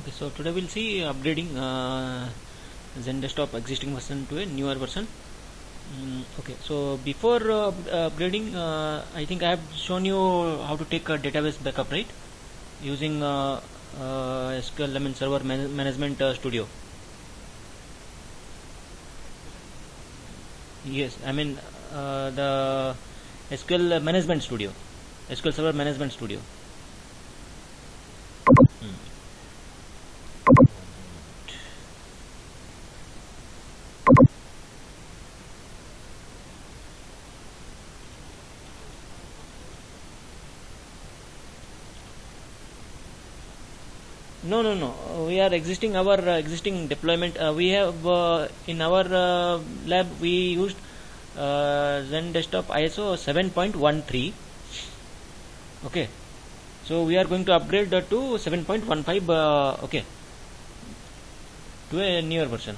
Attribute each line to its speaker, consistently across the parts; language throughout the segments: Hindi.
Speaker 1: Okay, so today we'll see upgrading ZenDesktop existing version to a newer version. Okay, so before upgrading, I think I have shown you how to take a database backup, right? Using SQL, Server Management Studio. Yes, the SQL Management Studio, SQL Server Management Studio. No. We are existing our existing deployment. We have in our lab we used ZenDesktop ISO 7.13. Okay, so we are going to upgrade to 7.15. Okay, to a newer version.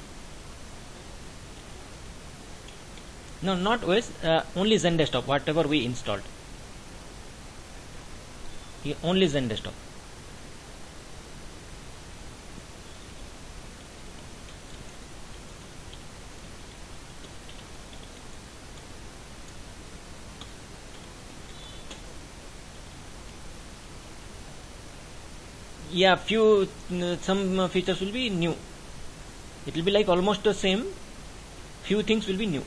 Speaker 1: No, not OS. Only ZenDesktop. Whatever we installed. Only ZenDesktop. Yeah, some features will be new. It will be like almost the same. Few things will be new.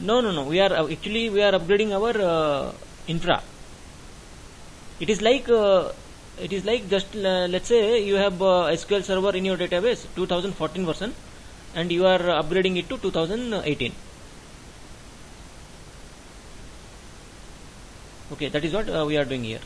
Speaker 1: No. We are upgrading our infra. It is like just let's say you have SQL Server in your database 2014 version, and you are upgrading it to 2018. Okay, that is what we are doing here.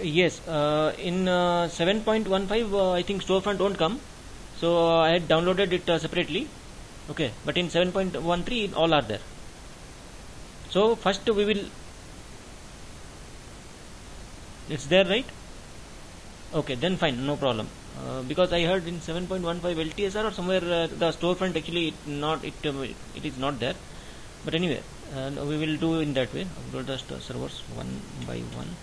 Speaker 1: Yes, in 7.15 I think storefront won't come, so I had downloaded it separately. Okay, but in 7.13 all are there. So first we will, it's there, right? Okay, then fine, no problem. Because I heard in 7.15 LTSR or somewhere the storefront actually it is not there. But anyway, we will do in that way. Upload the servers one by one.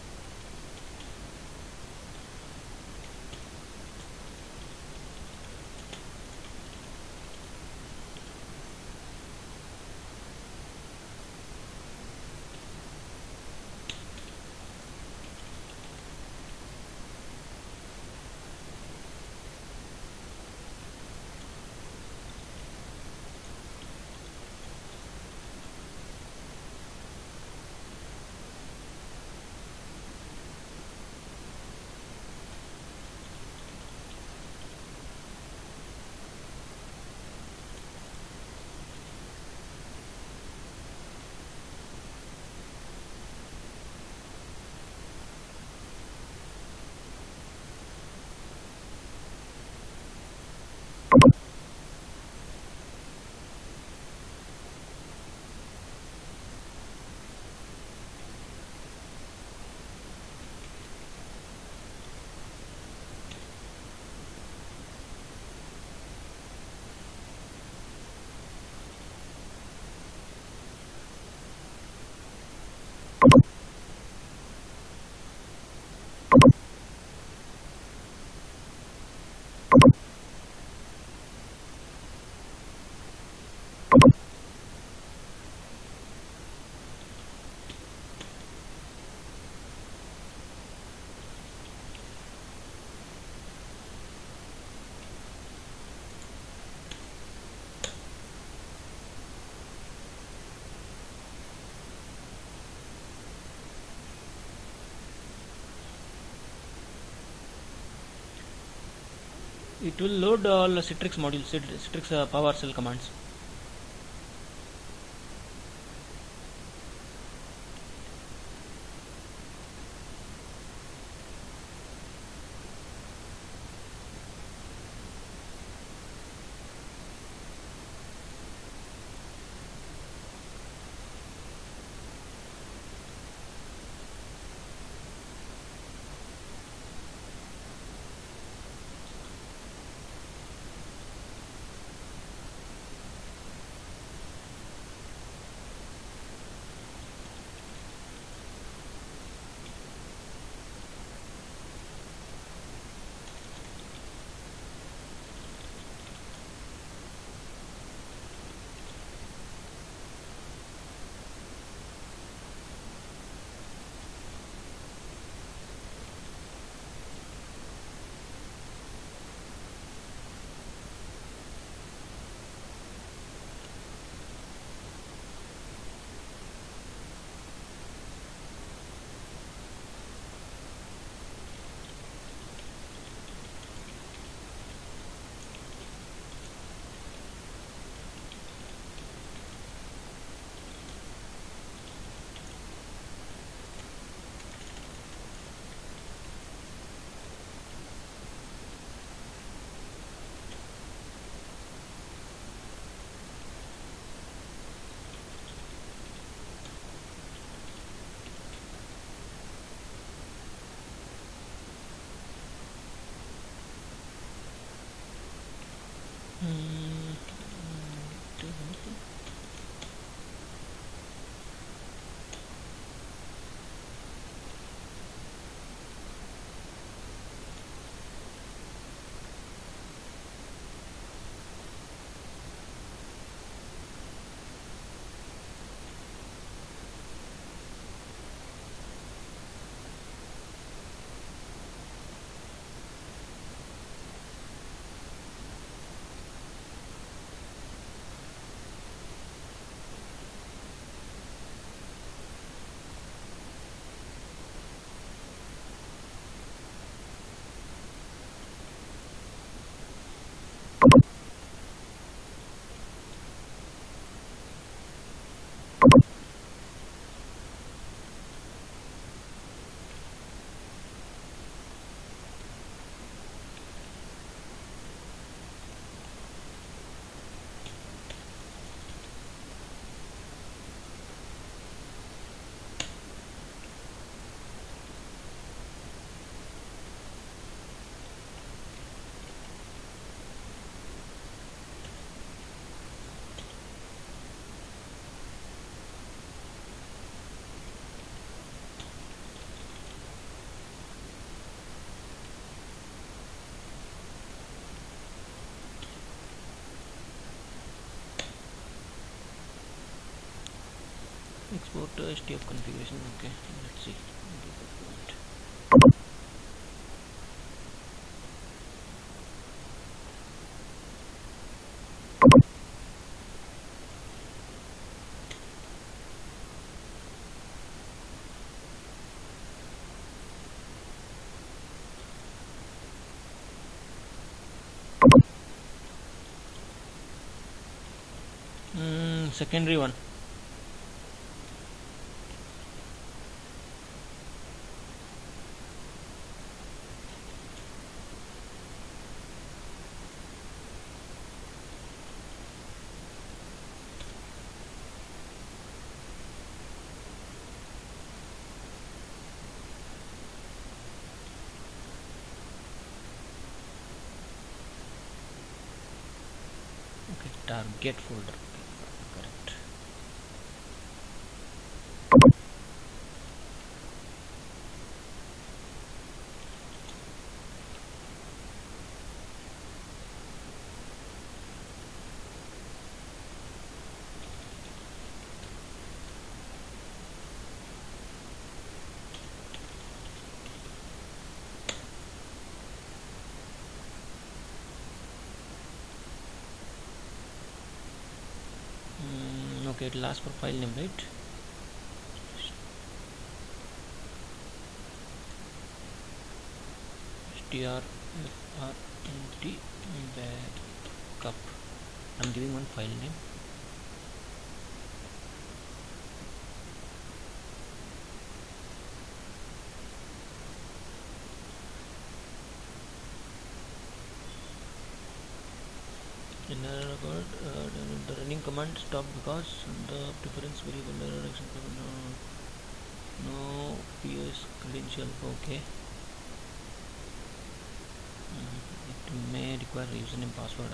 Speaker 1: It will load all Citrix modules, Citrix PowerShell commands. Export STF configuration. Okay, let's see. Secondary one. Okay, target folder. Correct. Okay, it will ask for file name, right? strfrnt backup. I'm giving one file name. In a record, the running command stopped because the preference variable error action no PS credential. Okay. It may require username password.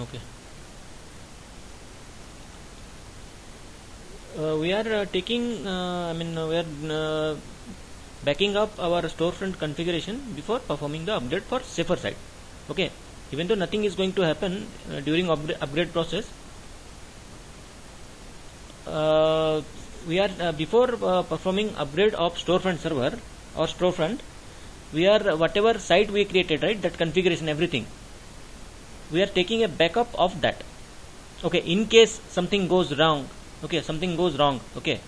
Speaker 1: Okay. We are taking, we are backing up our storefront configuration before performing the upgrade for safer side. Okay. Even though nothing is going to happen during upgrade process, we are before performing upgrade of storefront server or storefront, we are whatever site we created, right, that configuration, everything, we are taking a backup of that. Okay, in case something goes wrong, okay, okay,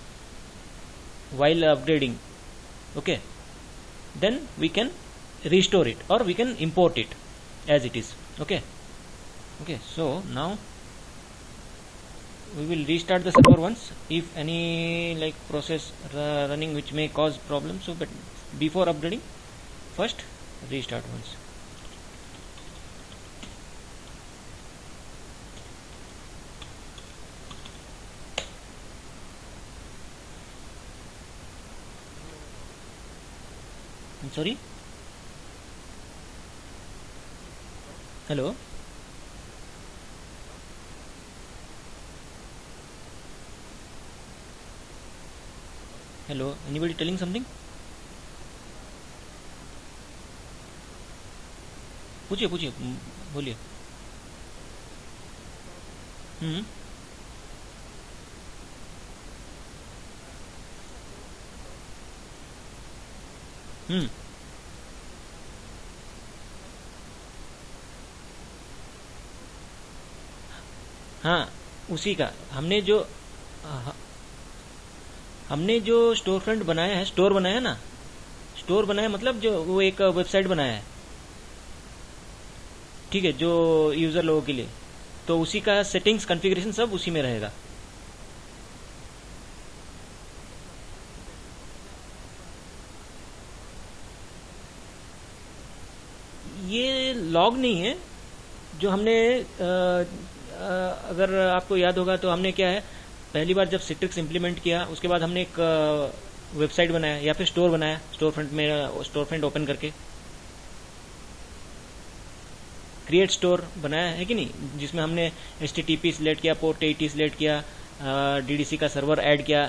Speaker 1: while upgrading, okay, then we can restore it or we can import it as it is. Okay. So now we will restart the server once if any like process running which may cause problems. So but before upgrading, first restart once. I'm sorry. Hello. Hello. Anybody telling something? पूछिए बोलिए. हाँ, उसी का हमने जो स्टोर फ्रंट बनाया है, स्टोर बनाया ना, स्टोर बनाया मतलब जो वो एक वेबसाइट बनाया है, ठीक है, जो यूजर लोगों के लिए, तो उसी का सेटिंग्स कॉन्फ़िगरेशन सब उसी में रहेगा. ये लॉग नहीं है, जो हमने अगर आपको याद होगा तो हमने क्या है, पहली बार जब सिट्रिक्स इम्प्लीमेंट किया उसके बाद हमने एक वेबसाइट बनाया या फिर स्टोर बनाया, स्टोर फ्रंट में स्टोर फ्रंट ओपन करके क्रिएट स्टोर बनाया है कि नहीं, जिसमें हमने HTTP सिलेक्ट किया, पोर्ट 80 सिलेक्ट किया, DDC का सर्वर ऐड किया।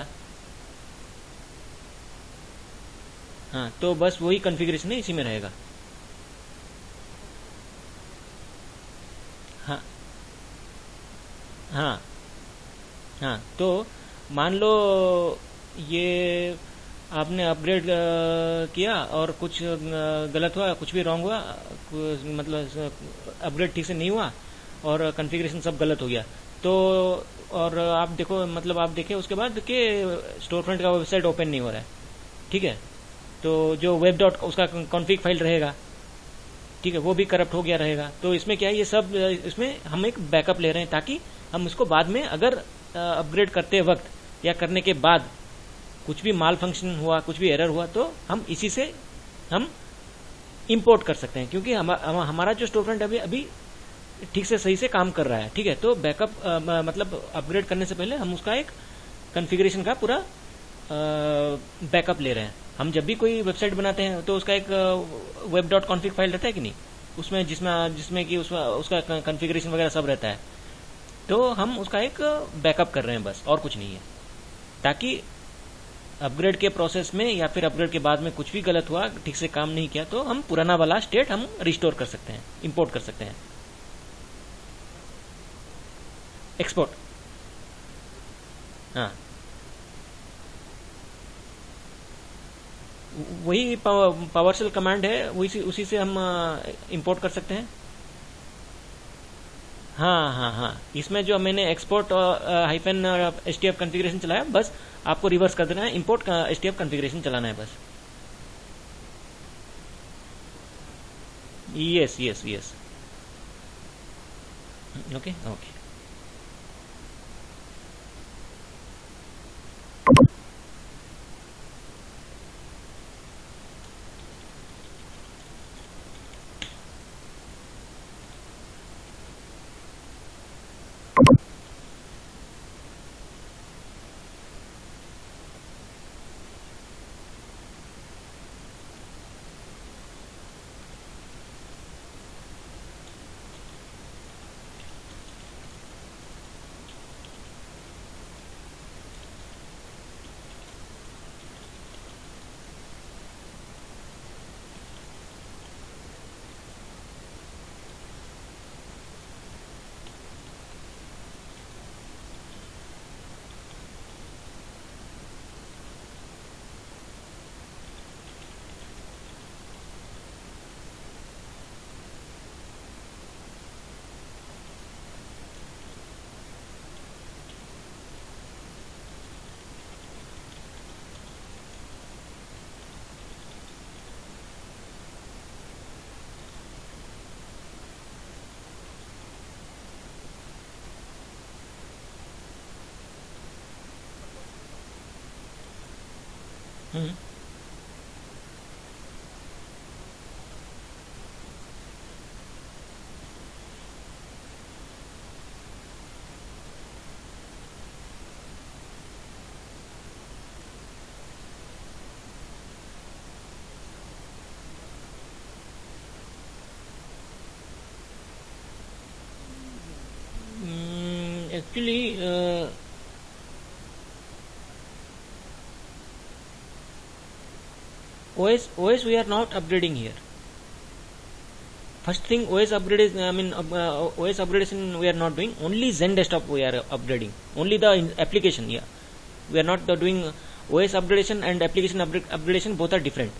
Speaker 1: हाँ, तो बस वही कॉन्फ़िगरेशन है, इसी में रहेगा। हाँ हाँ हाँ, तो मान लो ये आपने अपग्रेड किया और कुछ गलत हुआ, कुछ भी रॉन्ग हुआ, मतलब अपग्रेड ठीक से नहीं हुआ और कॉन्फ़िगरेशन सब गलत हो गया, तो और आप देखो, मतलब आप देखें उसके बाद कि स्टोर फ्रंट का वेबसाइट ओपन नहीं हो रहा है, ठीक है, तो जो वेब डॉट उसका कॉन्फ़िग फाइल रहेगा, ठीक है, वो भी करप्ट हो गया रहेगा। तो इसमें क्या है, ये सब इसमें हम एक बैकअप ले रहे हैं ताकि हम इसको बाद में अगर अपग्रेड करते वक्त या करने के बाद कुछ भी माल फंक्शन हुआ, कुछ भी एरर हुआ, तो हम इसी से हम इंपोर्ट कर सकते हैं, क्योंकि हमारा जो स्टोर फ्रंट अभी ठीक से सही से काम कर रहा है, ठीक है। तो बैकअप मतलब अपग्रेड करने से पहले हम उसका एक कॉन्फ़िगरेशन का पूरा बैकअप ले रहे हैं। हम जब भी कोई वेबसाइट बनाते हैं तो उसका एक वेब डॉट कॉन्फ़िग फाइल रहता है कि नहीं, उसमें जिसमें कि उसका कॉन्फ़िगरेशन वगैरह सब रहता है, तो हम उसका एक बैकअप कर रहे हैं बस, और कुछ नहीं है, ताकि अपग्रेड के प्रोसेस में या फिर अपग्रेड के बाद में कुछ भी गलत हुआ, ठीक से काम नहीं किया, तो हम पुराना वाला स्टेट हम रिस्टोर कर सकते हैं, इंपोर्ट कर सकते हैं। एक्सपोर्ट, हाँ, वही पावरशेल कमांड है, उसी से हम इंपोर्ट कर सकते हैं। हाँ हाँ हाँ, इसमें जो मैंने एक्सपोर्ट हाइफन HTF कॉन्फ़िगरेशन चलाया, बस आपको रिवर्स कर देना है, इंपोर्ट HTF कॉन्फ़िगरेशन चलाना है बस। Yes yes yes, okay okay. Actually OS we are not upgrading here. First thing, OS upgrade is, OS upgradation we are not doing. Only Zen desktop we are upgrading. Only the application, yeah. We are not doing OS upgradation and application upgradation. Both are different.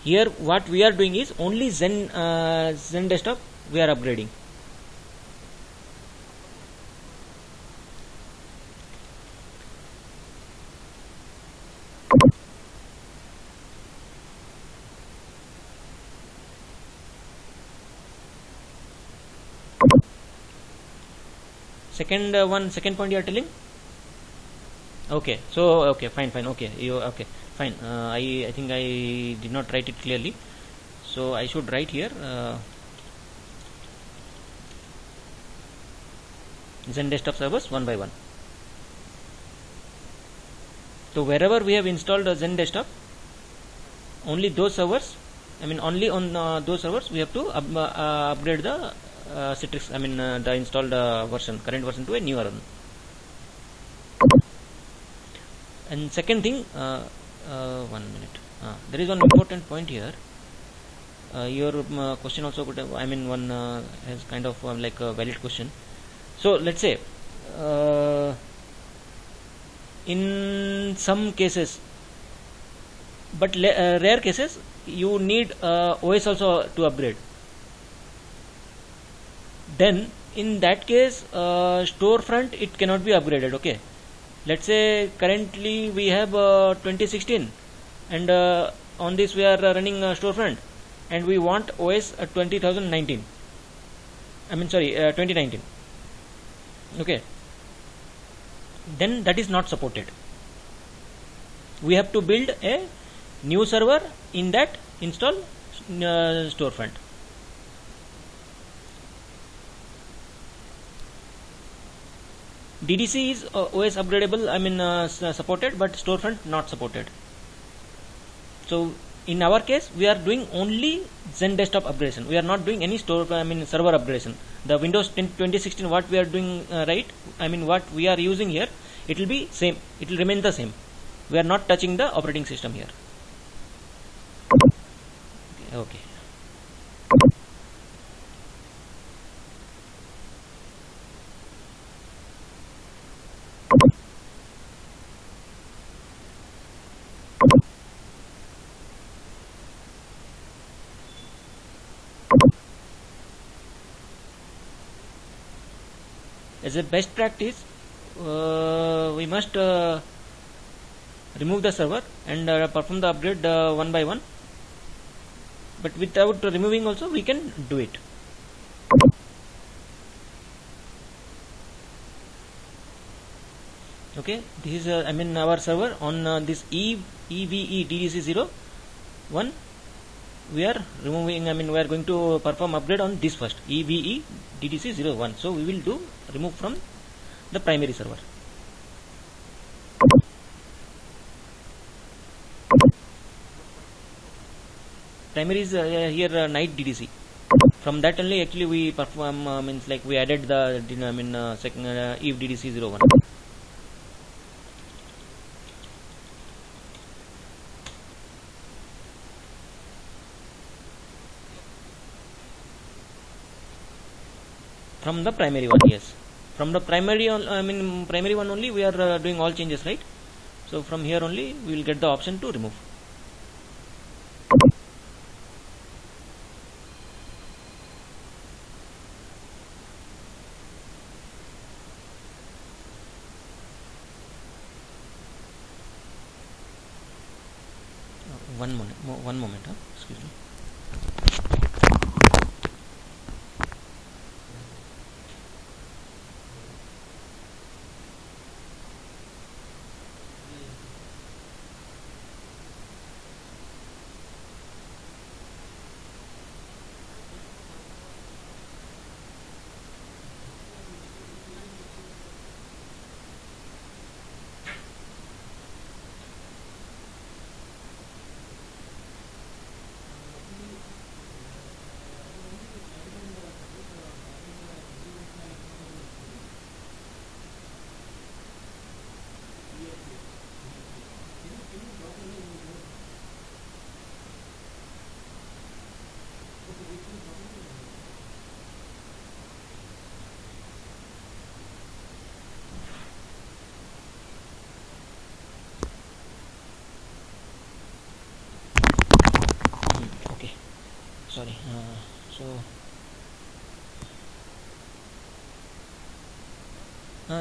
Speaker 1: Here, what we are doing is only Zen desktop we are upgrading. Second point you are telling. Okay, so okay, fine, okay, okay, fine. I think I did not write it clearly, so I should write here. Zen desktop servers one by one. So wherever we have installed a Zen desktop, only those servers, only on those servers we have to upgrade the Citrix, the installed current version to a newer one. And second thing, 1 minute. There is one important point here. Your question also could have, one has kind of like a valid question. So let's say in some cases, but rare cases, you need OS also to upgrade. Then in that case, storefront, it cannot be upgraded. Okay, let's say currently we have 2016, and on this we are running storefront, and we want OS 2019. 2019. Okay, then that is not supported. We have to build a new server in that install storefront. DDC is OS upgradable, supported, but storefront not supported. So in our case, we are doing only Zen desktop upgradation. We are not doing any server upgradation. The Windows 10 2016 what we are doing what we are using here, it will be same. It will remain the same. We are not touching the operating system here. Okay. As a best practice, we must remove the server and perform the upgrade one by one. But without removing also, we can do it. Okay, this is our server on this EVE DDC 01. We are removing, we are going to perform upgrade on this first, EVE DDC 01. So we will do remove from the primary server. Primary is here night DDC. From that only actually we perform, we added the second EVE DDC 01. From the primary one, yes. From the primary, primary one only we are doing all changes, right? So from here only we will get the option to remove. One moment, excuse me. Okay, sorry.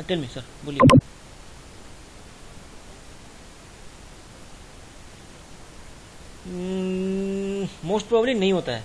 Speaker 1: Tell me, sir. बोलिए. मोस्ट प्रोबेबली नहीं होता है.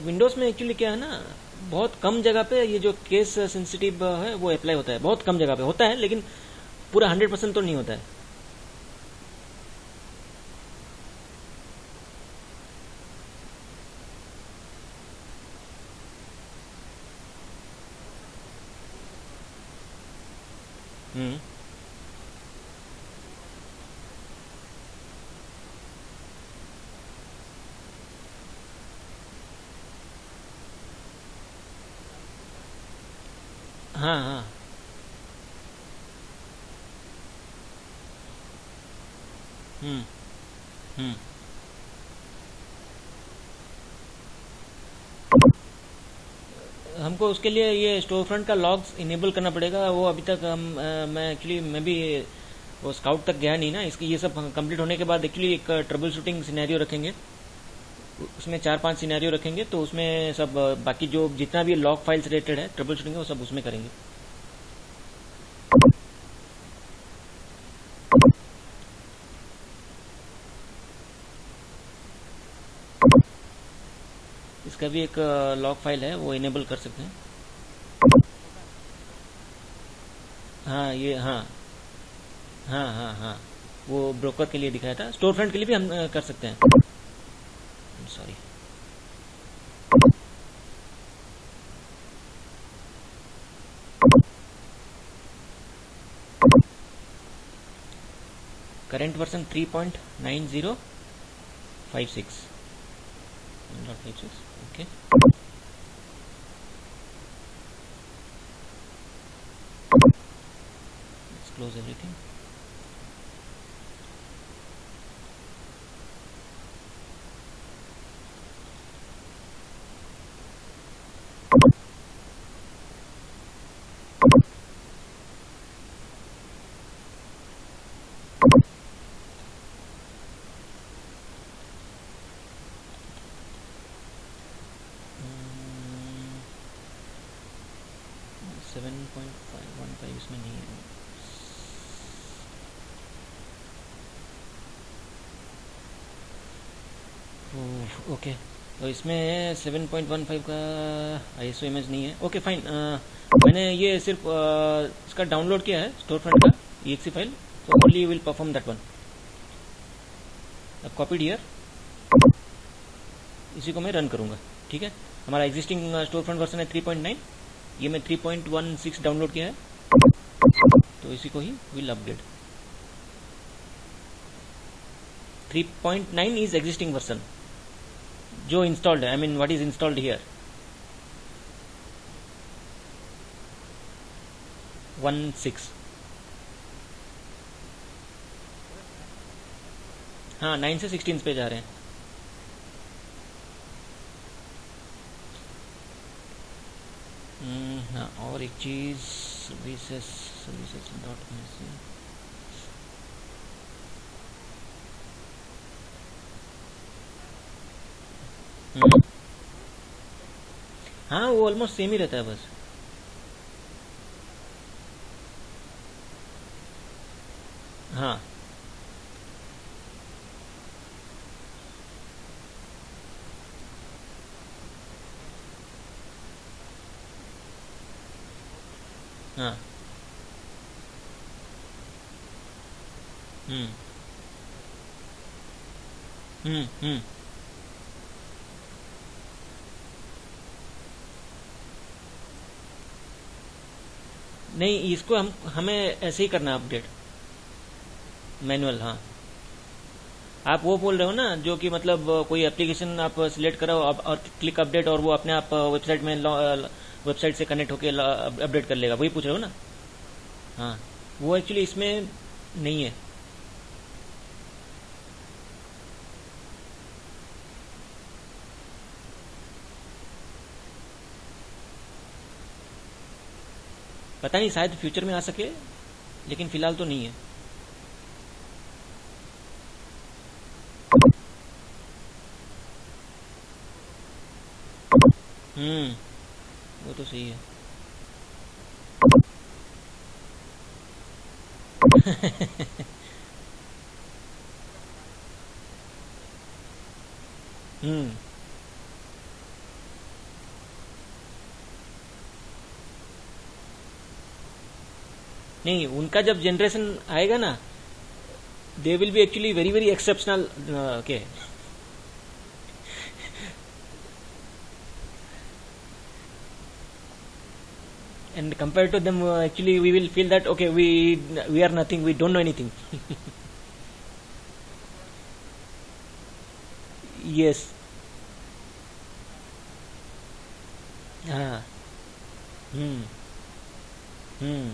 Speaker 1: विंडोज़ में एक्चुअली क्या है ना, बहुत कम जगह पे ये जो केस सेंसिटिव है वो अप्लाई होता है, बहुत कम जगह पे होता है, लेकिन पूरा 100% तो नहीं होता है। हम्म। हाँ हाँ। हम्म। हम्म। हमको उसके लिए ये स्टोर फ्रंट का लॉग्स इनेबल करना पड़ेगा। वो अभी तक मैं भी वो स्काउट तक गया नहीं ना, इसकी ये सब कंप्लीट होने के बाद एक्चुअली एक ट्रबल शूटिंग सिनेरियो रखेंगे। उसमें 4-5 सिनेरियो रखेंगे, तो उसमें सब बाकी जो जितना भी लॉग फाइल्स रिलेटेड है ट्रबल शूटिंग है वो सब उसमें करेंगे। इसका भी एक लॉग फाइल है, वो इनेबल कर सकते हैं। हाँ ये हाँ। हाँ हाँ हाँ। वो ब्रोकर के लिए दिखाया था, स्टोर फ्रंट के लिए भी हम कर सकते हैं। Sorry. Current version 3.9056 okay. Let's close everything. Seven point five one five इसमें नहीं है। ओके, तो इसमें 7.15 का आईएसओ इमेज नहीं है। Okay fine. मैंने ये सिर्फ इसका डाउनलोड किया है स्टोर फ्रंट का EXE फाइल, तो only you will perform that one. अब कॉपीड हियर, इसी को मैं रन करूंगा। ठीक है, हमारा एग्जिस्टिंग स्टोर फ्रंट वर्जन है 3.9, ये मैं 3.16 डाउनलोड किया है, तो इसी को he will upgrade. 3.9 is existing version जो इंस्टॉल्ड है, I mean what is installed here 16। हाँ 9 से 16 पे जा रहे हैं। हाँ, और एक चीज सर्विसेज सर्विसेज डॉट हाँ वो ऑलमोस्ट सेम ही रहता है बस। हाँ हाँ। हम्म हम्म। नहीं, इसको हमें ऐसे ही करना है अपडेट, मैनुअल। हाँ, आप वो बोल रहे हो ना, जो कि मतलब कोई एप्लीकेशन आप सिलेक्ट करो और क्लिक अपडेट, और वो अपने आप वेबसाइट में वेबसाइट से कनेक्ट होकर अपडेट कर लेगा, वही पूछ रहे हो ना? हाँ, वो एक्चुअली इसमें नहीं है। पता नहीं, शायद फ्यूचर में आ सके, लेकिन फिलहाल तो नहीं है। वो तो सही है। हम्म नहीं, उनका जब जनरेशन आएगा ना, they will be actually very very exceptional. Okay. And compared to them, actually we will feel that okay, we are nothing, we don't know anything. Yes. हाँ. हम्म. हम्म.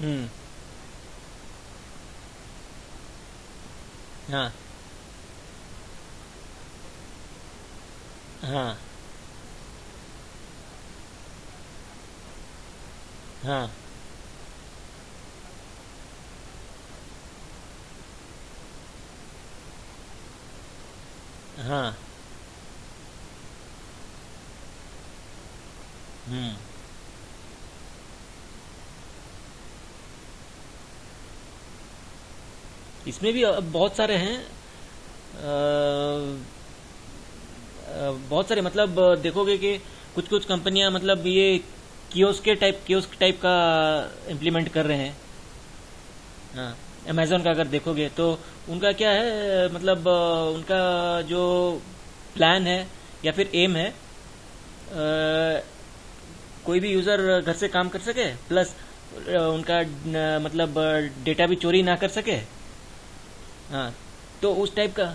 Speaker 1: हम्म. हाँ. हाँ. हाँ. हाँ. हम्म. इसमें भी अब बहुत सारे हैं. बहुत सारे मतलब देखोगे कि कुछ कुछ कंपनियां मतलब ये कियोस्क टाइप का इम्प्लीमेंट कर रहे हैं. हाँ. अमेजोन का अगर देखोगे तो उनका क्या है, मतलब उनका जो प्लान है या फिर एम है, कोई भी यूज़र घर से काम कर सके, प्लस उनका मतलब डेटा भी चोरी ना कर सके. हाँ. तो उस टाइप का.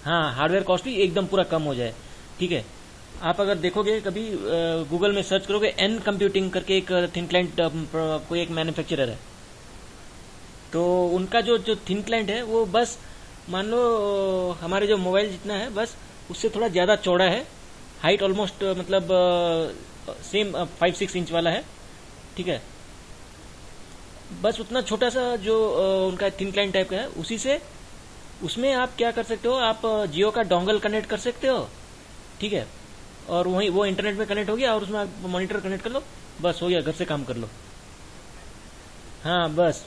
Speaker 1: हाँ, हार्डवेयर कॉस्ट भी एकदम पूरा कम हो जाए. ठीक है. आप अगर देखोगे कभी गूगल में सर्च करोगे, एन कंप्यूटिंग करके एक थिन क्लाइंट कोई एक मैन्युफैक्चरर है. तो उनका जो जो थिन क्लाइंट है वो बस मान लो हमारे जो मोबाइल जितना है, बस उससे थोड़ा ज़्यादा चौड़ा है. हाइट ऑलमोस्ट मतलब सेम 5-6 इंच वाला है. ठीक है. बस उतना छोटा सा जो उनका थिन क्लाइंट टाइप का है, उसी से उसमें आप क्या कर सकते हो, आप जियो का डोंगल कनेक्ट कर सकते हो. ठीक है. और वहीं वो इंटरनेट में कनेक्ट हो गया और उसमें आप मॉनिटर कनेक्ट कर लो, बस हो गया, घर से काम कर लो. हाँ बस.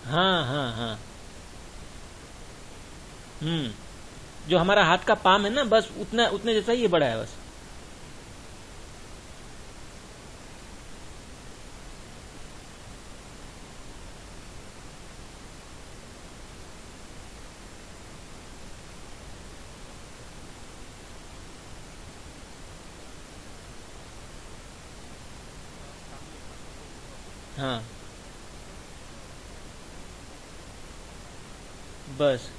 Speaker 1: हाँ हाँ हाँ. हम्म. जो हमारा हाथ का पाम है ना, बस उतना उतने जैसा ही ये बड़ा है बस. हाँ. बस.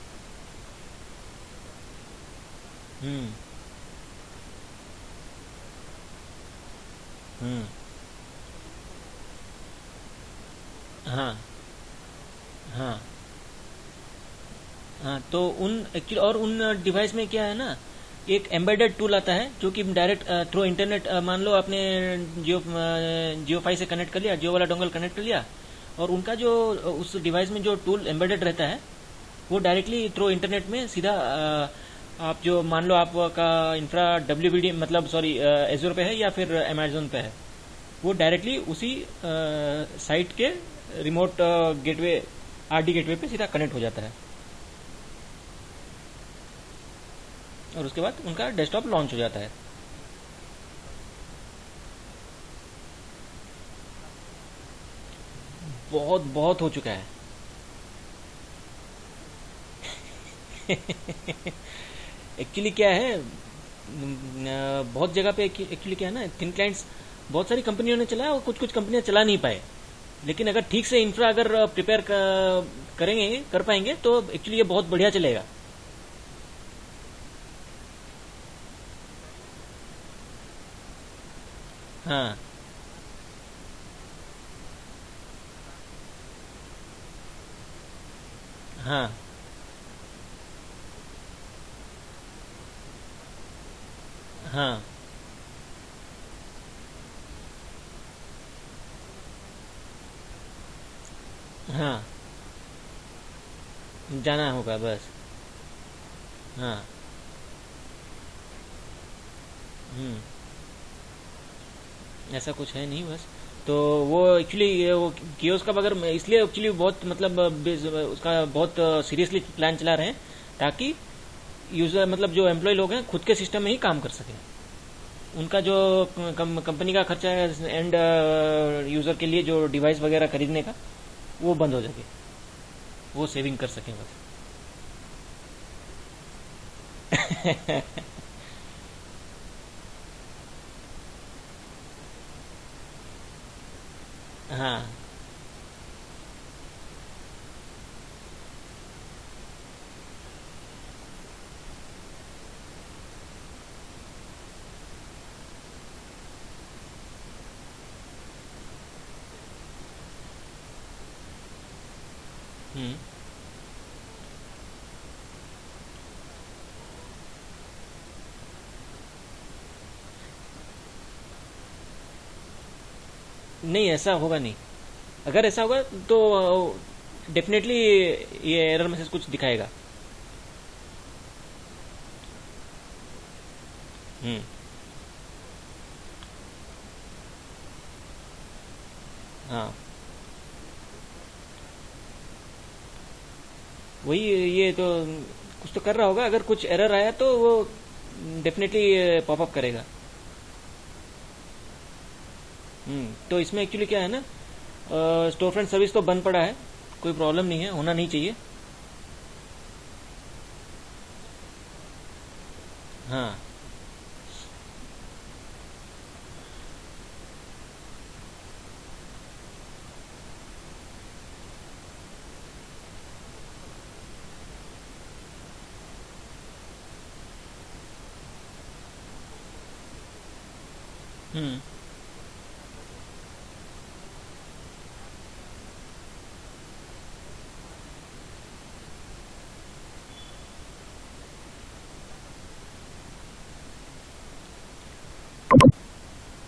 Speaker 1: हम्म. हम्म. हाँ. हाँ. हाँ. तो उन एक्चुअली और उन डिवाइस में क्या है ना, एक एम्बेडेड टूल आता है जो कि डायरेक्ट थ्रू इंटरनेट, मान लो आपने जियो जियो फाई से कनेक्ट कर लिया, जियो वाला डोंगल कनेक्ट कर लिया, और उनका जो उस डिवाइस में जो टूल एम्बेडेड रहता है, वो डायरेक्टली थ्रू इंटरनेट में सीधा आप जो मान लो आपका इंफ्रा WBD मतलब सॉरी एजोर पे है या फिर अमेजोन पे है, वो डायरेक्टली उसी साइट के रिमोट गेटवे RD गेटवे पे सीधा कनेक्ट हो जाता है. और उसके बाद उनका डेस्कटॉप लॉन्च हो जाता है. बहुत बहुत हो चुका है. एक्चुअली क्या है, बहुत जगह पे एक्चुअली क्या है ना, थिन क्लाइंट्स बहुत सारी कंपनियों ने चलाया और कुछ कुछ कंपनियां चला नहीं पाए. लेकिन अगर ठीक से इंफ्रा अगर प्रिपेयर करेंगे, कर पाएंगे, तो एक्चुअली ये बहुत बढ़िया चलेगा. हाँ. हाँ. हाँ. हाँ. जाना होगा बस. हाँ. हम्म. ऐसा कुछ है नहीं बस. तो वो एक्चुअली वो कियोस्क का अगर इसलिए एक्चुअली बहुत मतलब उसका बहुत सीरियसली प्लान चला रहे हैं ताकि यूजर मतलब जो एम्प्लॉय लोग हैं खुद के सिस्टम में ही काम कर सकें। उनका जो कंपनी का खर्चा है एंड यूजर के लिए जो डिवाइस वगैरह खरीदने का वो बंद हो जाए, वो सेविंग कर सकें बस। हाँ। हम्म। नहीं, ऐसा होगा नहीं। अगर ऐसा होगा तो डेफिनेटली ये एरर मैसेज कुछ दिखाएगा। हम्म। हाँ, वही ये तो कुछ तो कर रहा होगा। अगर कुछ एरर आया तो वो डेफिनेटली पॉपअप करेगा। तो इसमें एक्चुअली क्या है ना, स्टोर फ्रंट सर्विस तो बंद पड़ा है, कोई प्रॉब्लम नहीं है, होना नहीं चाहिए। हाँ। हम्म।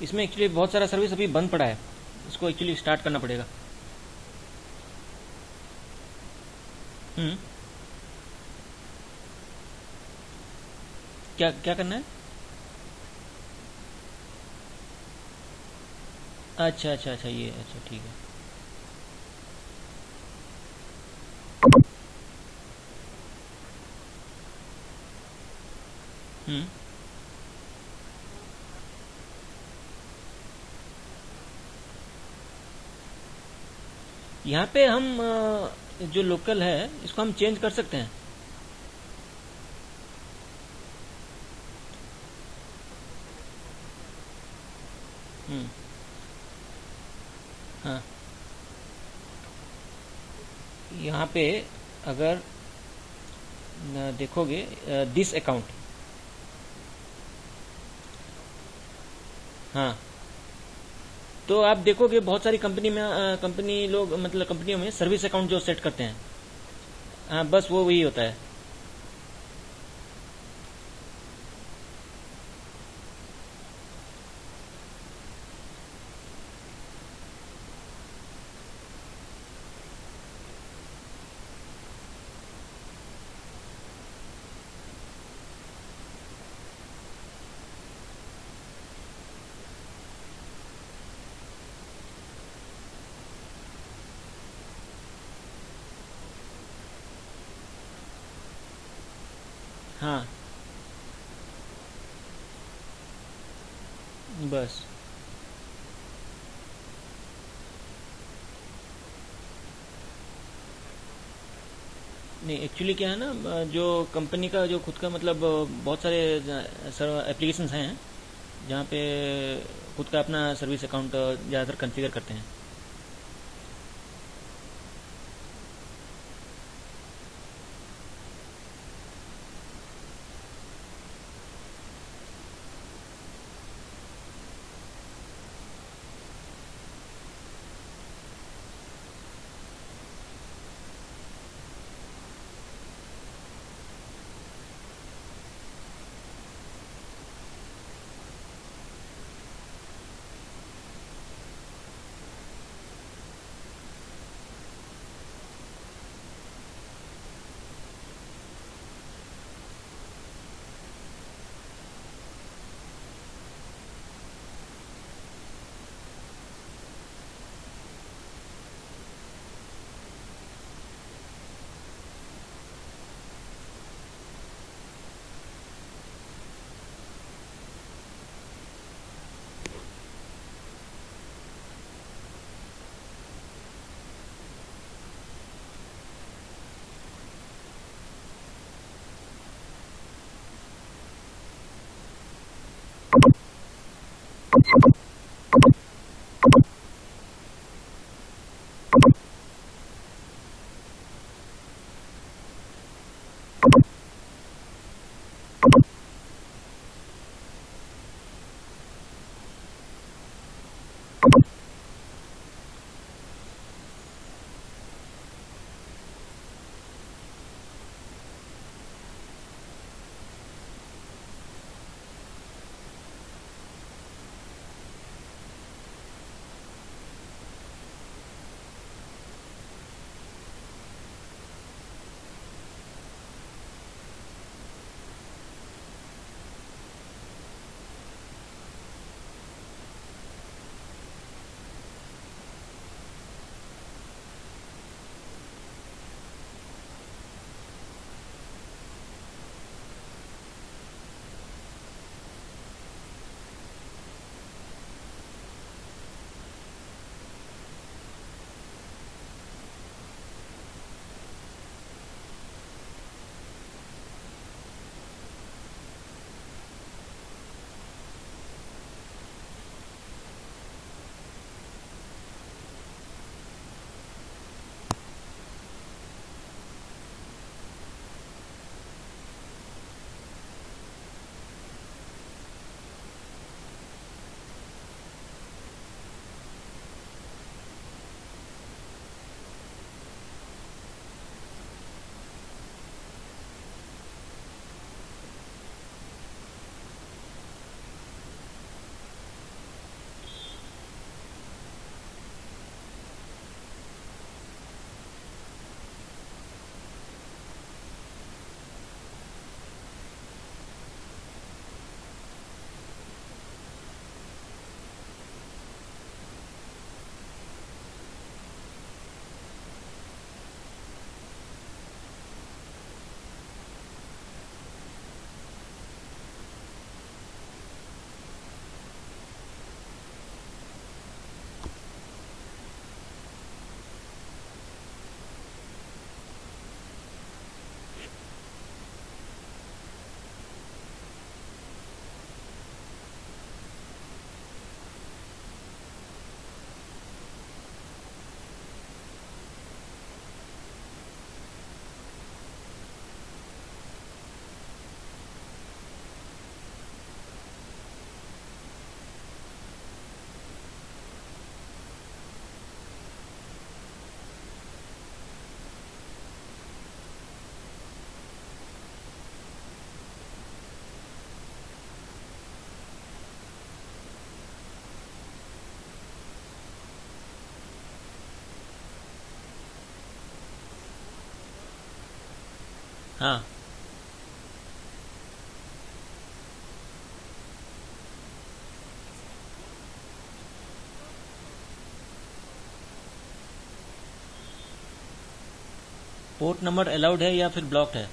Speaker 1: इसमें एक्चुअली बहुत सारा सर्विस अभी बंद पड़ा है, इसको एक्चुअली स्टार्ट करना पड़ेगा। हम्म। क्या क्या करना है? अच्छा अच्छा अच्छा, ये अच्छा ठीक है। हम्म। यहाँ पे हम जो लोकल है इसको हम चेंज कर सकते हैं। हम्म। हाँ, यहाँ पे अगर देखोगे दिस अकाउंट। हाँ, तो आप देखोगे बहुत सारी कंपनी में कंपनी लोग मतलब कंपनियों में सर्विस अकाउंट जो सेट करते हैं। हाँ, बस वो वही होता है। हाँ, बस। नहीं, एक्चुअली क्या है ना, जो कंपनी का जो खुद का मतलब बहुत सारे एप्लीकेशंस हैं जहाँ पे खुद का अपना सर्विस अकाउंट ज़्यादातर कॉन्फ़िगर करते हैं। हाँ, पोर्ट नंबर अलाउड है या फिर ब्लॉक्ड है,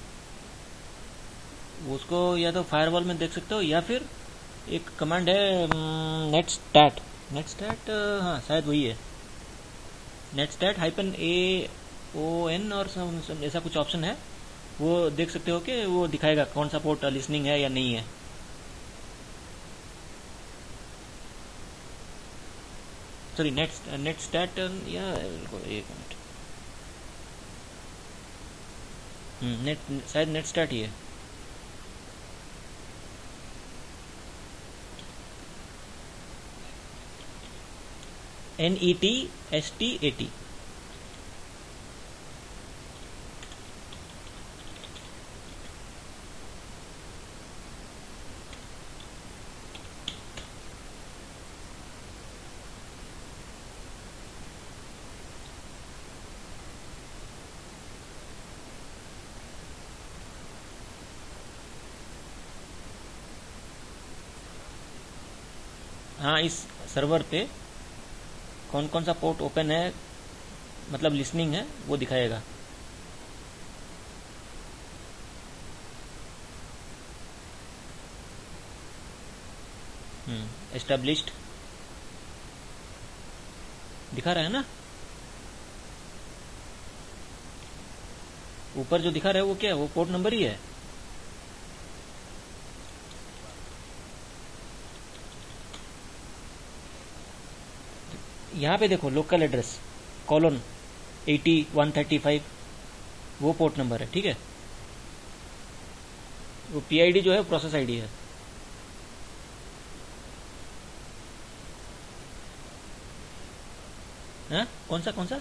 Speaker 1: उसको या तो फायरवॉल में देख सकते हो या फिर एक कमांड है नेट स्टैट, हाँ शायद वही है, नेट स्टैट -AON और ऐसा कुछ ऑप्शन है, वो देख सकते हो कि वो दिखाएगा कौन सा पोर्ट लिसनिंग है या नहीं है। सॉरी, नेट स्टैट या एक मिनट, नेट शायद नेट स्टैट ही है। NETSTAT। हाँ, इस सर्वर पे कौन कौन सा पोर्ट ओपन है, मतलब लिसनिंग है, वो दिखाएगा। एस्टेब्लिश्ड दिखा रहा है ना, ऊपर जो दिखा रहा है वो क्या है, वो पोर्ट नंबर ही है। यहाँ पे देखो लोकल एड्रेस कॉलोन 80 135 वो पोर्ट नंबर है, ठीक है। वो PID जो है प्रोसेस ID है। हाँ कौन सा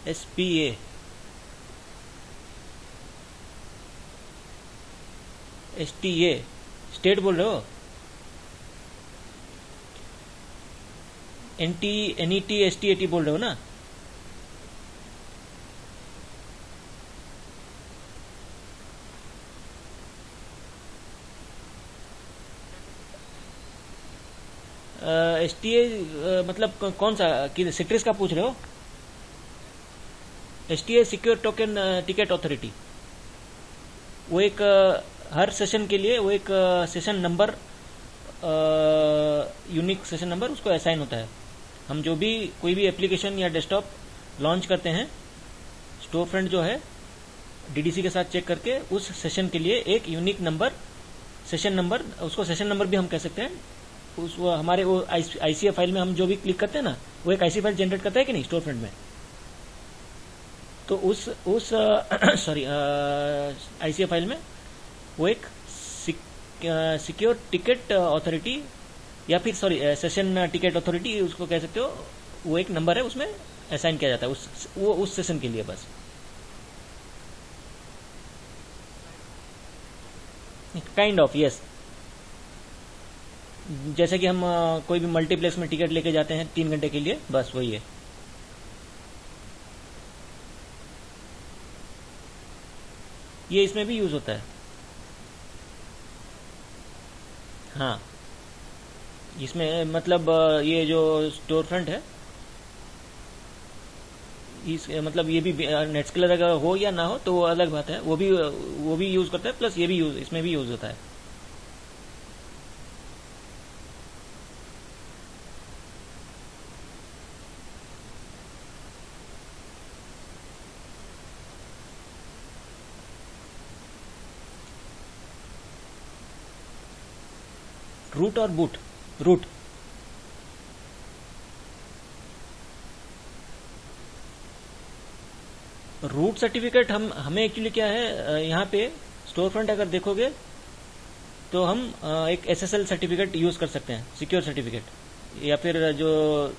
Speaker 1: SPA STA स्टेट बोल रहे हो? NET STAT बोल रहे हो ना? STA मतलब कौन सा सिट्रिस का पूछ रहे हो? STA secure token ticket authority, वो एक हर सेशन के लिए वो एक session number, unique session number उसको असाइन होता है। हम जो भी कोई भी एप्लीकेशन या डेस्कटॉप लॉन्च करते हैं, स्टोर फ्रंट जो है DDC के साथ चेक करके उस सेशन के लिए एक यूनिक नंबर, सेशन नंबर, उसको सेशन नंबर भी हम कह सकते हैं, उस वो हमारे वो ICF फाइल में हम जो भी क्लिक करते हैं ना, वो एक IC फाइल जनरेट करता है कि नहीं स्टोर फ्रंट में। तो उस सॉरी ICF फाइल में वो एक सिक्योर टिकट अथॉरिटी या फिर सॉरी सेशन टिकट अथॉरिटी उसको कह सकते हो, वो एक नंबर है, उसमें असाइन किया जाता है उस सेशन के लिए बस। काइंड ऑफ यस, जैसे कि हम कोई भी मल्टीप्लेक्स में टिकट लेके जाते हैं 3 घंटे के लिए, बस वही है। ये इसमें भी यूज होता है। हाँ इसमें मतलब ये जो स्टोर फ्रंट है, इस मतलब ये भी नेटस्केलर अगर हो या ना हो तो वो अलग बात है, वो भी यूज करता है, प्लस ये भी यूज इसमें भी यूज होता है। रूट और बूट, रूट रूट सर्टिफिकेट हमें एक्चुअली क्या है, यहाँ पे स्टोर फ्रंट अगर देखोगे तो हम एक SSL सर्टिफिकेट यूज कर सकते हैं, सिक्योर सर्टिफिकेट, या फिर जो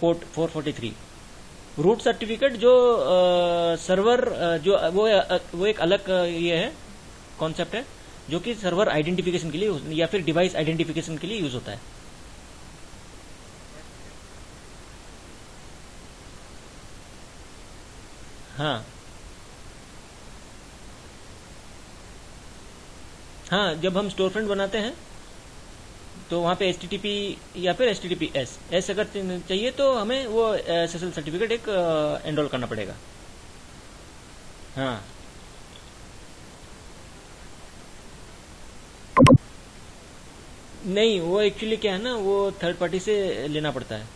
Speaker 1: पोर्ट 443 रूट सर्टिफिकेट जो सर्वर जो वो एक अलग ये है, कॉन्सेप्ट है, जो कि सर्वर आइडेंटिफिकेशन के लिए या फिर डिवाइस आइडेंटिफिकेशन के लिए यूज होता है। हाँ हाँ, जब हम स्टोर फ्रंट बनाते हैं तो वहाँ पे HTTP या फिर HTTPS अगर चाहिए तो हमें वो SSL सर्टिफिकेट एक एनरोल करना पड़ेगा। हाँ नहीं, वो एक्चुअली क्या है ना, वो थर्ड पार्टी से लेना पड़ता है।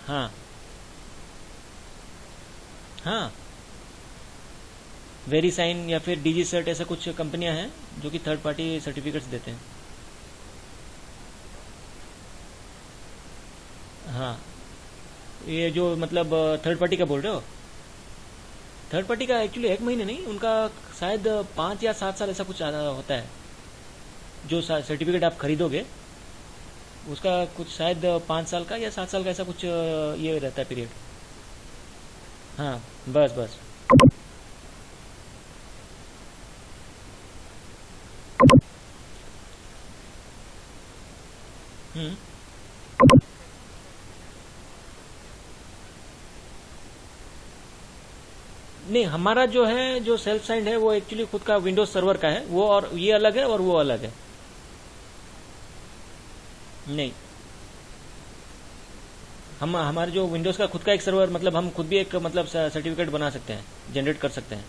Speaker 1: हाँ हाँ, वेरीसाइन या फिर DigiCert ऐसा कुछ कंपनियां हैं जो कि थर्ड पार्टी सर्टिफिकेट्स देते हैं। हाँ ये जो मतलब थर्ड पार्टी का बोल रहे हो, थर्ड पार्टी का एक्चुअली 1 महीने नहीं, उनका शायद 5 या 7 साल ऐसा कुछ होता है। जो सर्टिफिकेट आप खरीदोगे उसका कुछ शायद 5 साल का या 7 साल का ऐसा कुछ ये रहता है पीरियड। हाँ बस बस। हम्म नहीं, हमारा जो है जो सेल्फ साइंड है वो एक्चुअली खुद का विंडोज सर्वर का है, वो और ये अलग है और वो अलग है। नहीं, हम हमारे जो विंडोज का खुद का एक सर्वर, मतलब हम खुद भी एक मतलब सर्टिफिकेट बना सकते हैं, जनरेट कर सकते हैं।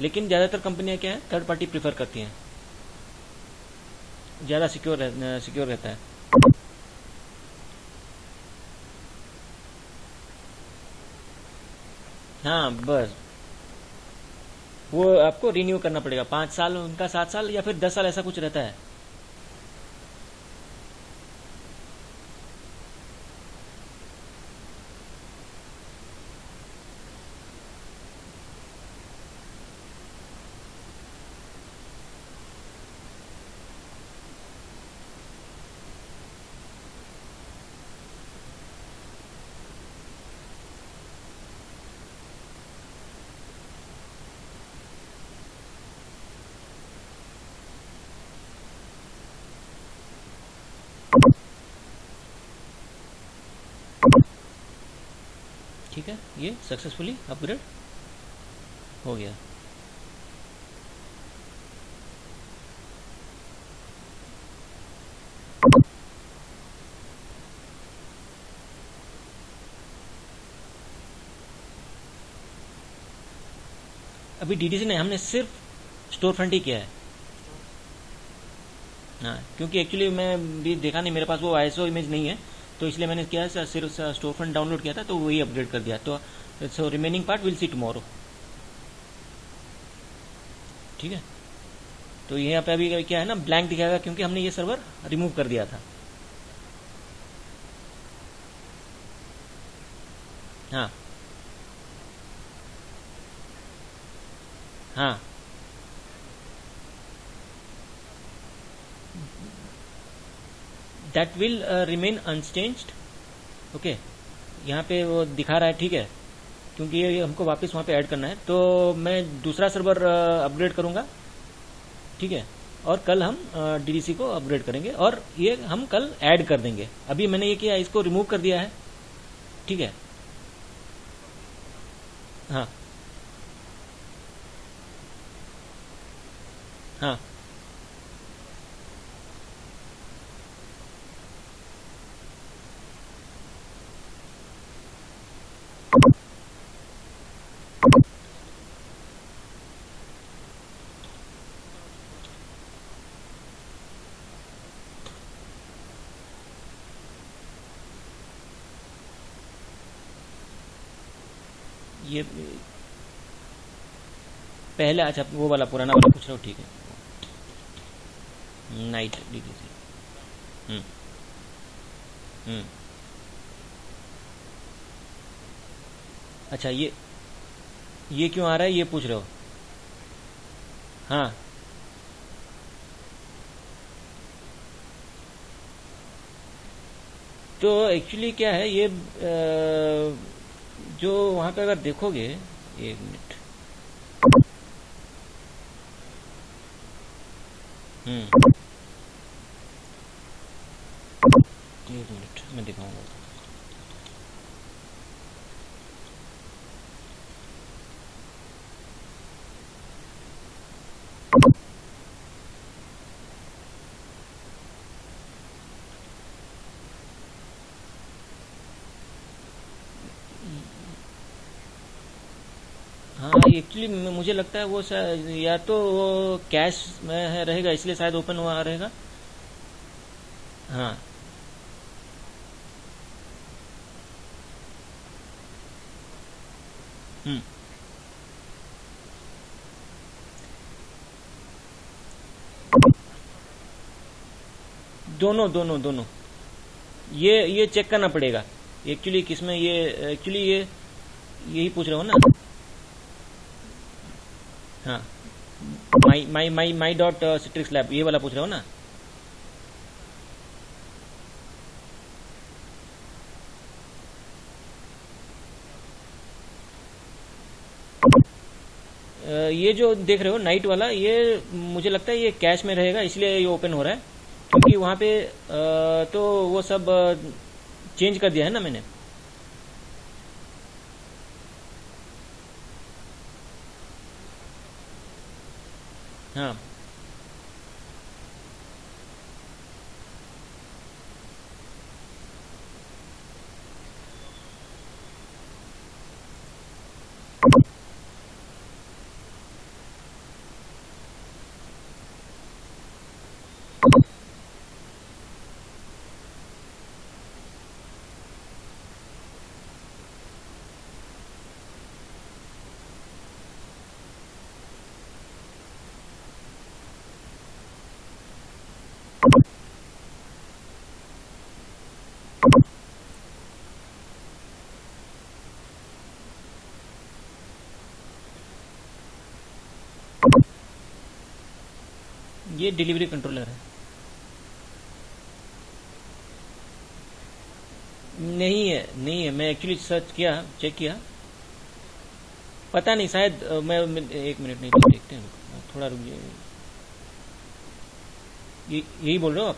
Speaker 1: लेकिन ज़्यादातर कंपनियां क्या है, थर्ड पार्टी प्रीफर करती हैं, ज़्यादा सिक्योर रहता है। हाँ बस वो आपको रिन्यू करना पड़ेगा, 5 साल उनका, 7 साल या फिर 10 साल, ऐसा कुछ रहता है। ठीक है, ये सक्सेसफुली अपग्रेड हो गया। अभी डीडीसी ने, हमने सिर्फ स्टोर फ्रंट ही किया है। हाँ, क्योंकि एक्चुअली मैं भी देखा नहीं, मेरे पास वो आईएसओ इमेज नहीं है, तो इसलिए मैंने किया है, सिर्फ स्टोर फ्रंट डाउनलोड किया था, तो वही अपग्रेड कर दिया। तो so remaining part will see tomorrow. ठीक है, तो यहाँ पे अभी क्या है ना, ब्लैंक दिखाएगा, क्योंकि हमने ये सर्वर रिमूव कर दिया था। हाँ हाँ, that will remain unchanged. Okay, यहाँ पे वो दिखा रहा है, ठीक है, क्योंकि ये हमको वापस वहाँ पे ऐड करना है, तो मैं दूसरा सर्वर अपग्रेड करूँगा। ठीक है, और कल हम डीडीसी को अपग्रेड करेंगे, और ये हम कल ऐड कर देंगे। अभी मैंने ये किया, इसको रिमूव कर दिया है। ठीक है, हाँ हाँ, ये पहले, अच्छा वो वाला पुराना वाला पूछ रहे हो, ठीक है। Night DDC. हम्म हम्म। अच्छा, ये क्यों आ रहा है, ये पूछ रहे हो? हाँ, तो एक्चुअली क्या है, ये जो वहाँ पे अगर देखोगे, एक मिनट। हम्म, एक मिनट मैं दिखाऊंगा। हाँ, एक्चुअली मुझे लगता है वो या तो वो कैश में रहेगा, इसलिए शायद ओपन हुआ रहेगा। हाँ, हम्म, दोनों दोनों दोनों, ये चेक करना पड़ेगा एक्चुअली, किसमें ये, एक्चुअली ये यही पूछ रहे हो ना? हाँ, माई माई माई माई डॉट सिट्रिक्स लैब, ये वाला पूछ रहे हो ना? ये जो देख रहे हो नाइट वाला, ये मुझे लगता है ये कैश में रहेगा, इसलिए ये ओपन हो रहा है, क्योंकि वहाँ पे तो वो सब चेंज कर दिया है ना मैंने। हाँ, ये डिलीवरी कंट्रोलर है। नहीं है, नहीं है, मैं एक्चुअली सर्च किया, चेक किया, पता नहीं, शायद मैं एक मिनट, नहीं देखते हैं, थोड़ा रुक जाइए। यही बोल रहे हो आप?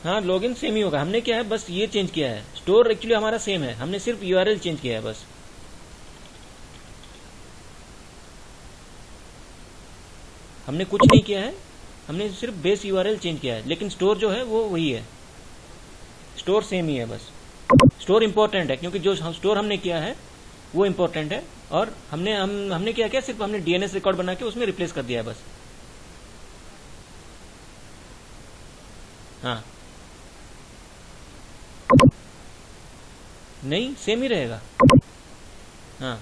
Speaker 1: हाँ, लॉगिन सेम ही होगा। हमने क्या है, बस ये चेंज किया है। स्टोर एक्चुअली हमारा सेम है, हमने सिर्फ यूआरएल चेंज किया है बस। हमने कुछ नहीं किया है, हमने सिर्फ बेस यूआरएल चेंज किया है, लेकिन स्टोर जो है वो वही है, स्टोर सेम ही है बस। स्टोर इंपॉर्टेंट है क्योंकि जो स्टोर हमने किया है वो इंपॉर्टेंट है, और हमने क्या किया, सिर्फ हमने डीएनएस रिकॉर्ड बना के उसमें रिप्लेस कर दिया है बस। हाँ, नहीं, सेम ही रहेगा। हाँ,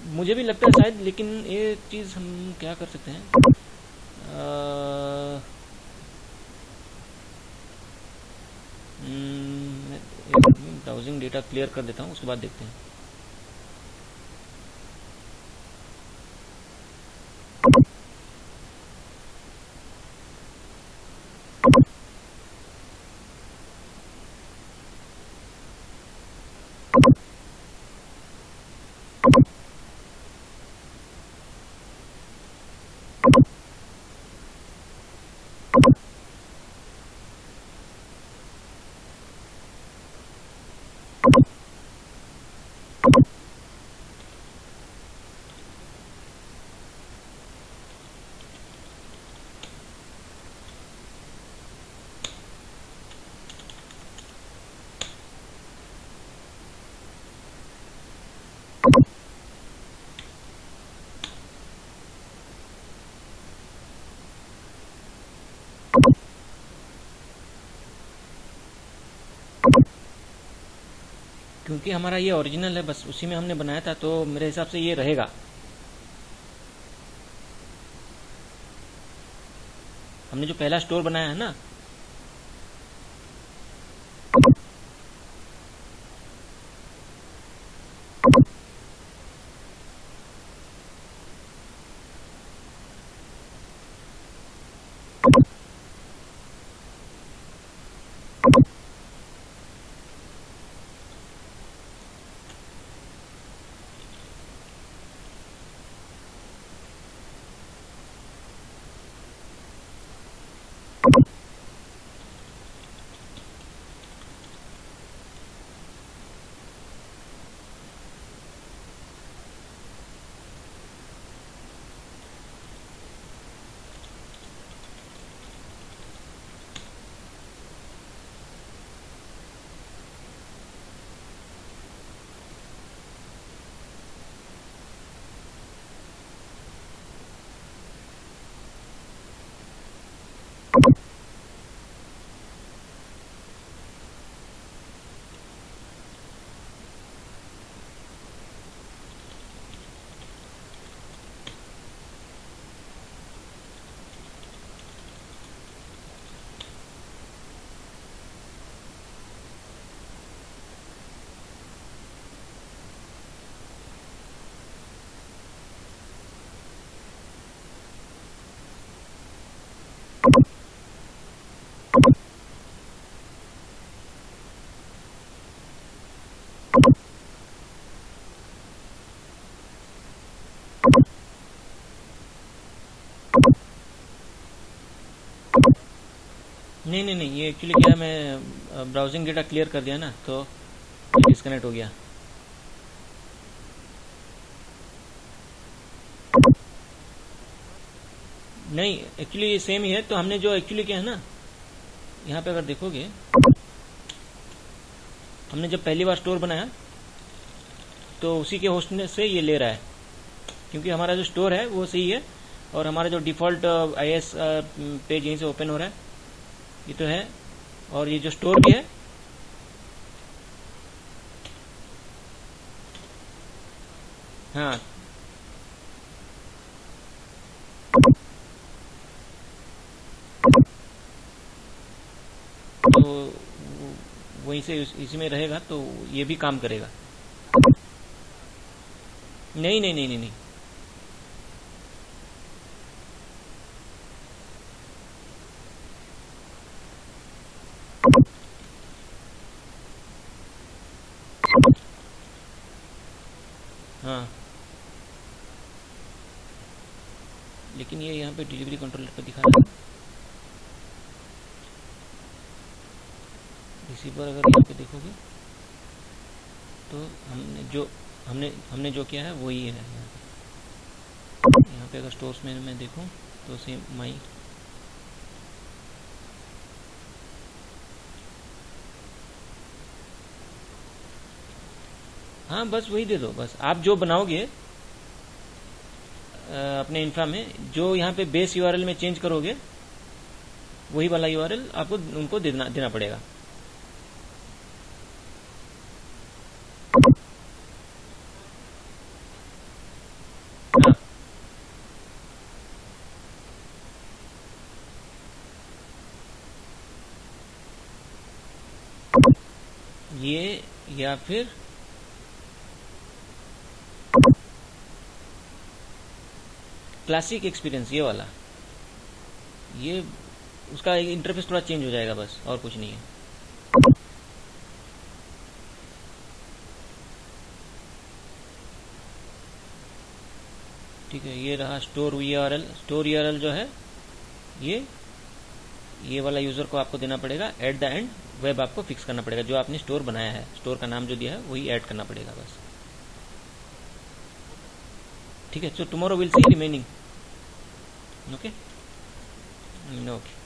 Speaker 1: मुझे भी लगता है शायद, लेकिन ये चीज़ हम क्या कर सकते हैं, ब्राउजिंग डेटा क्लियर कर देता हूँ, उसके बाद देखते हैं। क्योंकि हमारा ये ओरिजिनल है, बस उसी में हमने बनाया था, तो मेरे हिसाब से ये रहेगा। हमने जो पहला स्टोर बनाया है ना, नहीं नहीं नहीं, ये एक्चुअली क्या है, मैं ब्राउजिंग डेटा क्लियर कर दिया ना, तो डिस्कनेक्ट हो गया। नहीं, एक्चुअली ये सेम ही है। तो हमने जो एक्चुअली किया है ना, यहाँ पे अगर देखोगे, हमने जब पहली बार स्टोर बनाया तो उसी के होस्ट से ये ले रहा है, क्योंकि हमारा जो स्टोर है वो सही है, और हमारा जो डिफ़ॉल्ट आईएस पेज यहीं से ओपन हो रहा है, ये तो है। और ये जो स्टोर भी है, हाँ, तो वहीं से इसी में रहेगा तो ये भी काम करेगा। नहीं नहीं नहीं नहीं नहीं। हाँ, लेकिन ये यहाँ पे डिलीवरी कंट्रोलर पे दिखा रहा है। रिसीवर अगर यहाँ पे देखोगे तो हमने जो किया है वही है। यहाँ पे अगर स्टोर्स में मैं देखूँ तो सेम माई, हाँ बस वही दे दो। बस आप जो बनाओगे अपने इंफ्रा में, जो यहाँ पे बेस यूआरएल में चेंज करोगे वही वाला यूआरएल आपको उनको देना पड़ेगा। हाँ, ये या फिर क्लासिक एक्सपीरियंस, ये वाला, ये उसका इंटरफेस थोड़ा चेंज हो जाएगा बस, और कुछ नहीं है। ठीक है, ये रहा स्टोर यूआरएल। स्टोर यूआरएल जो है ये वाला यूजर को आपको देना पड़ेगा। एट द एंड वेब आपको फिक्स करना पड़ेगा, जो आपने स्टोर बनाया है, स्टोर का नाम जो दिया है वही ऐड करना पड़ेगा बस। ठीक है, so tomorrow will see remaining. Okay, okay.